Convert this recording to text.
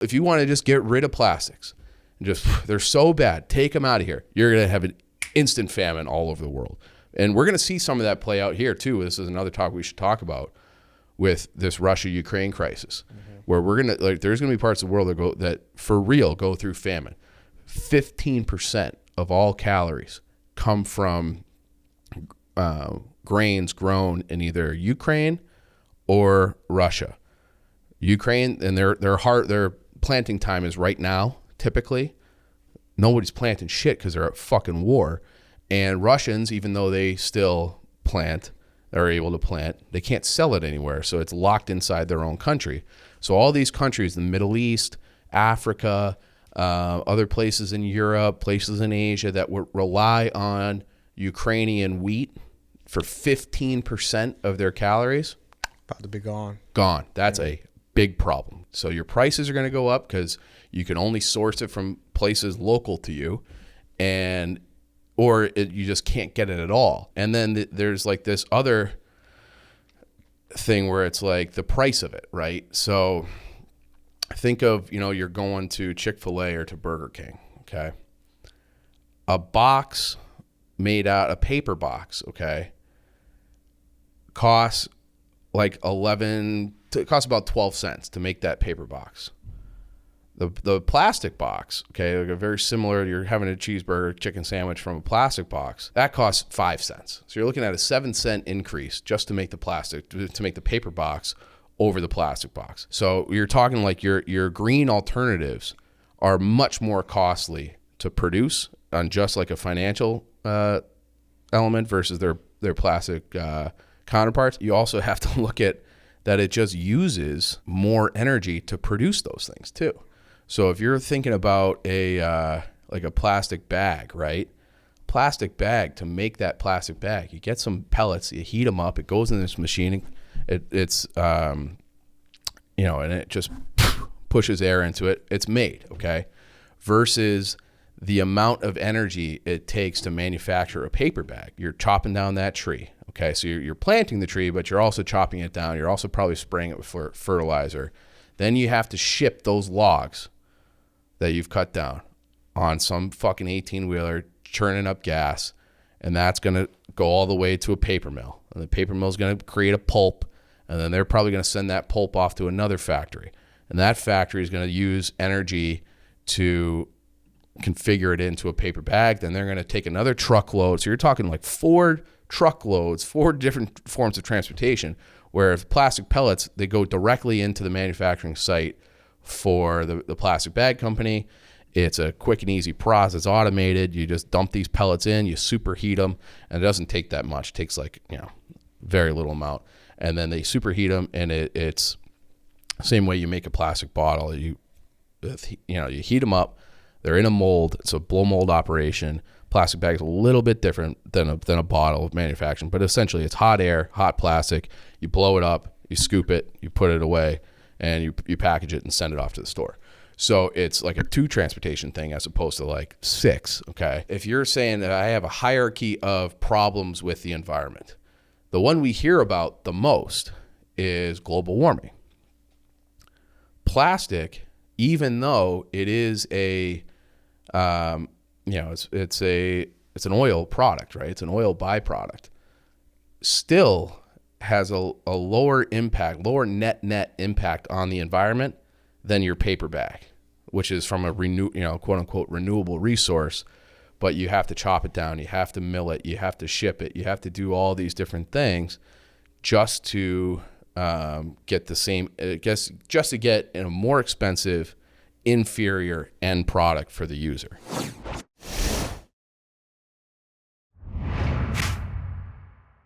if you want to just get rid of plastics, they're so bad, take them out of here. You're going to have an instant famine all over the world. And we're going to see some of that play out here too. This is another topic we should talk about with this Russia-Ukraine crisis, where we're going to, there's going to be parts of the world that for real go through famine. 15% of all calories come from grains grown in either Ukraine or Russia. Ukraine, and their planting time is right now, typically. Nobody's planting shit because they're at fucking war. And Russians, even though they still are able to plant, they can't sell it anywhere. So it's locked inside their own country. So all these countries, the Middle East, Africa, other places in Europe, places in Asia that rely on Ukrainian wheat for 15% of their calories. About to be gone. Gone. That's a big problem. So your prices are going to go up because you can only source it from places local to you, you just can't get it at all. And then there's like this other thing where it's like the price of it, right? So think of, you're going to Chick-fil-A or to Burger King, okay? A box made out, a paper box, okay, costs like it costs about 12 cents to make that paper box. The plastic box, okay, like very similar to you're having a cheeseburger, chicken sandwich from a plastic box, that costs 5 cents. So you're looking at a 7-cent increase just to make the paper box over the plastic box. So you're talking like your green alternatives are much more costly to produce on just like a financial element versus their plastic counterparts. You also have to look at that it just uses more energy to produce those things too. So if you're thinking about like a plastic bag, right? Plastic bag, to make that plastic bag, you get some pellets, you heat them up, it goes in this machine, it's and it just pushes air into it. It's made, okay? Versus the amount of energy it takes to manufacture a paper bag. You're chopping down that tree, okay? So you're planting the tree, but you're also chopping it down. You're also probably spraying it with fertilizer. Then you have to ship those logs that you've cut down on some fucking 18-wheeler churning up gas, and that's going to go all the way to a paper mill. And the paper mill is going to create a pulp, and then they're probably going to send that pulp off to another factory. And that factory is going to use energy to configure it into a paper bag. Then they're going to take another truckload. So you're talking like 4 truckloads, 4 different forms of transportation, where if plastic pellets, they go directly into the manufacturing site for the plastic bag company. It's a quick and easy process. It's automated. You just dump these pellets in, you superheat them, and it doesn't take that much. It takes very little amount. And then they superheat them, and it's the same way you make a plastic bottle. You heat them up. They're in a mold. It's a blow mold operation. Plastic bag is a little bit different than a bottle of manufacturing, but essentially it's hot air, hot plastic. You blow it up, you scoop it, you put it away, and you package it and send it off to the store. So it's like a 2 transportation thing as opposed to like 6, okay? If you're saying that I have a hierarchy of problems with the environment, the one we hear about the most is global warming. Plastic, even though it is it's an oil product, right? It's an oil byproduct, still has a lower net impact on the environment than your paper bag, which is from a quote unquote renewable resource. But you have to chop it down, you have to mill it, you have to ship it, you have to do all these different things just to get the same, just to get a more expensive, inferior end product for the user.